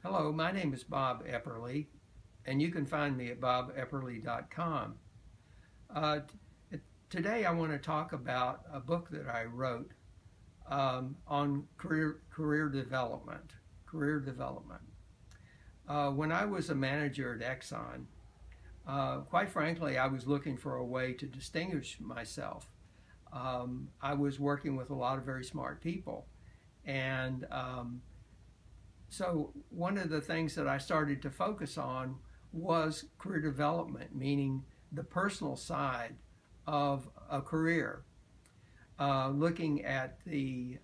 Hello, my name is Bob Epperly, and you can find me at bobepperly.com. Uh, Today I want to talk about a book that I wrote on career development. Career development. When I was a manager at Exxon, quite frankly, I was looking for a way to distinguish myself. I was working with a lot of very smart people, and so one of the things that I started to focus on was career development, meaning the personal side of a career, looking at the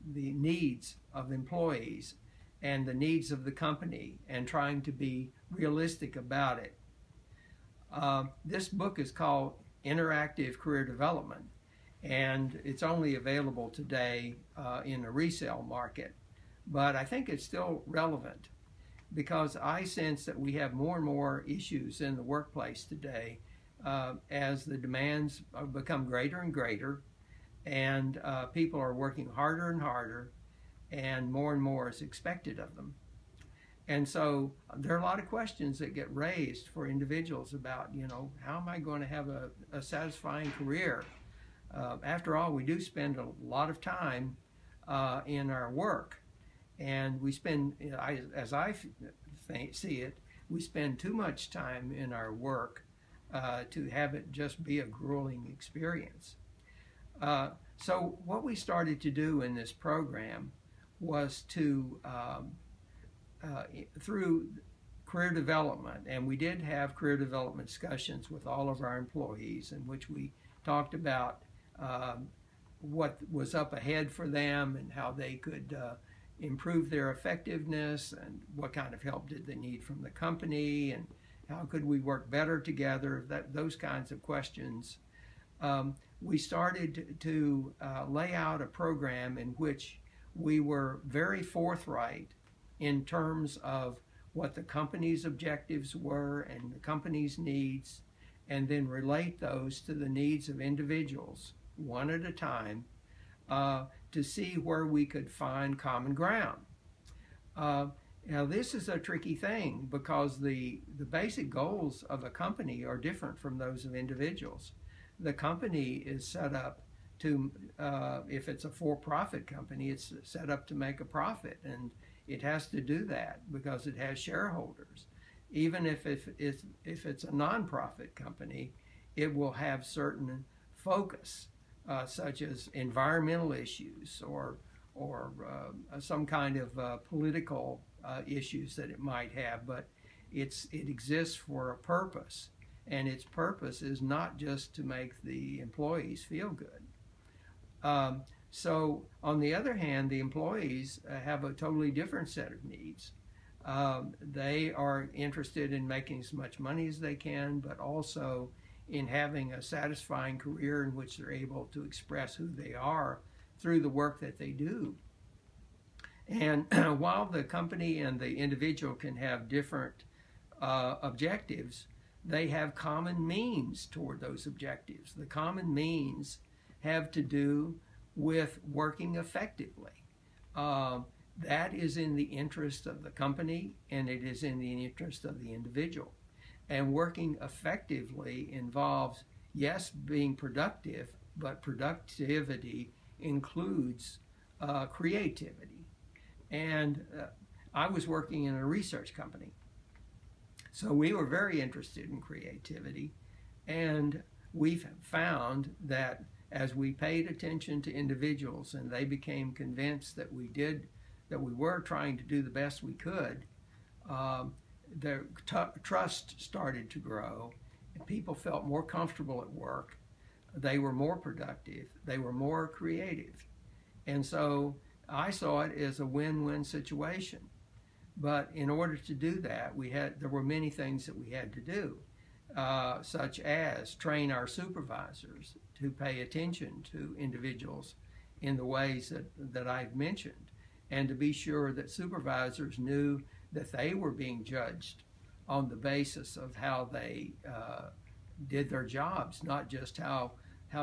needs of employees and the needs of the company and trying to be realistic about it. This book is called Interactive Career Development, and it's only available today in the resale market. But I think it's still relevant because I sense that we have more and more issues in the workplace today as the demands become greater and greater, and people are working harder and harder, and more is expected of them. And so there are a lot of questions that get raised for individuals about, how am I going to have a satisfying career? After all, we do spend a lot of time in our work. And we spend, as I see it, we spend too much time in our work to have it just be a grueling experience. So what we started to do in this program was to, through career development, and we did have career development discussions with all of our employees in which we talked about what was up ahead for them and how they could improve their effectiveness and what kind of help did they need from the company and how could we work better together, those kinds of questions. We started to lay out a program in which we were very forthright in terms of what the company's objectives were and the company's needs, and then relate those to the needs of individuals one at a time, to see where we could find common ground. Now this is a tricky thing because the basic goals of a company are different from those of individuals. The company is set up to, if it's a for-profit company, it's set up to make a profit, and it has to do that because it has shareholders. Even if it's a non-profit company, it will have certain focus, such as environmental issues or some kind of political issues that it might have, but it exists for a purpose, and its purpose is not just to make the employees feel good. So on the other hand, the employees have a totally different set of needs. They are interested in making as much money as they can, but also in having a satisfying career in which they're able to express who they are through the work that they do. And while the company and the individual can have different objectives, they have common means toward those objectives. The common means have to do with working effectively. That is in the interest of the company, and it is in the interest of the individual. And working effectively involves, yes, being productive, but productivity includes creativity. And I was working in a research company, so we were very interested in creativity, and we've found that as we paid attention to individuals and they became convinced that we were trying to do the best we could, the trust started to grow, and people felt more comfortable at work. They were more productive. They were more creative. And so I saw it as a win-win situation. But in order to do that, there were many things that we had to do, such as train our supervisors to pay attention to individuals in the ways that I've mentioned, and to be sure that supervisors knew that they were being judged on the basis of how they did their jobs, not just how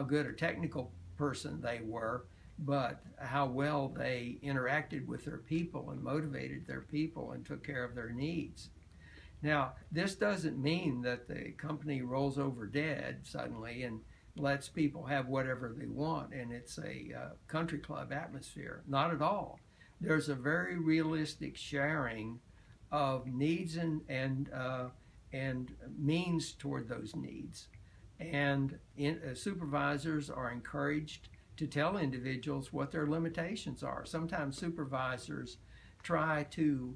good a technical person they were, but how well they interacted with their people and motivated their people and took care of their needs. Now, this doesn't mean that the company rolls over dead suddenly and lets people have whatever they want and it's a country club atmosphere. Not at all. There's a very realistic sharing of needs and means toward those needs. And supervisors are encouraged to tell individuals what their limitations are. Sometimes supervisors try to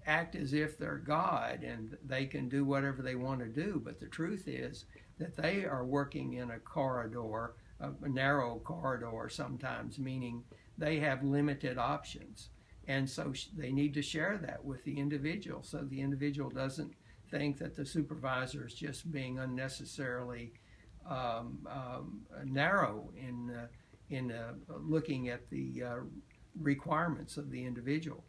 act as if they're God and they can do whatever they want to do, but the truth is that they are working in a corridor, a narrow corridor sometimes, meaning they have limited options. And so they need to share that with the individual so the individual doesn't think that the supervisor is just being unnecessarily narrow in looking at the requirements of the individual.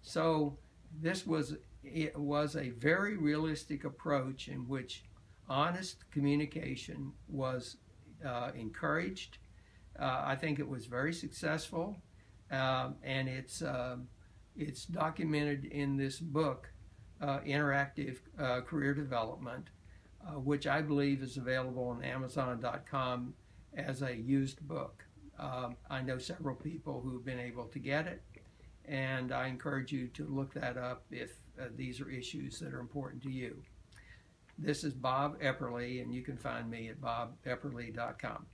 So it was a very realistic approach in which honest communication was encouraged. I think it was very successful, and it's documented in this book, Interactive Career Development, which I believe is available on Amazon.com as a used book. I know several people who've been able to get it, and I encourage you to look that up if these are issues that are important to you. This is Bob Epperly, and you can find me at bobepperly.com.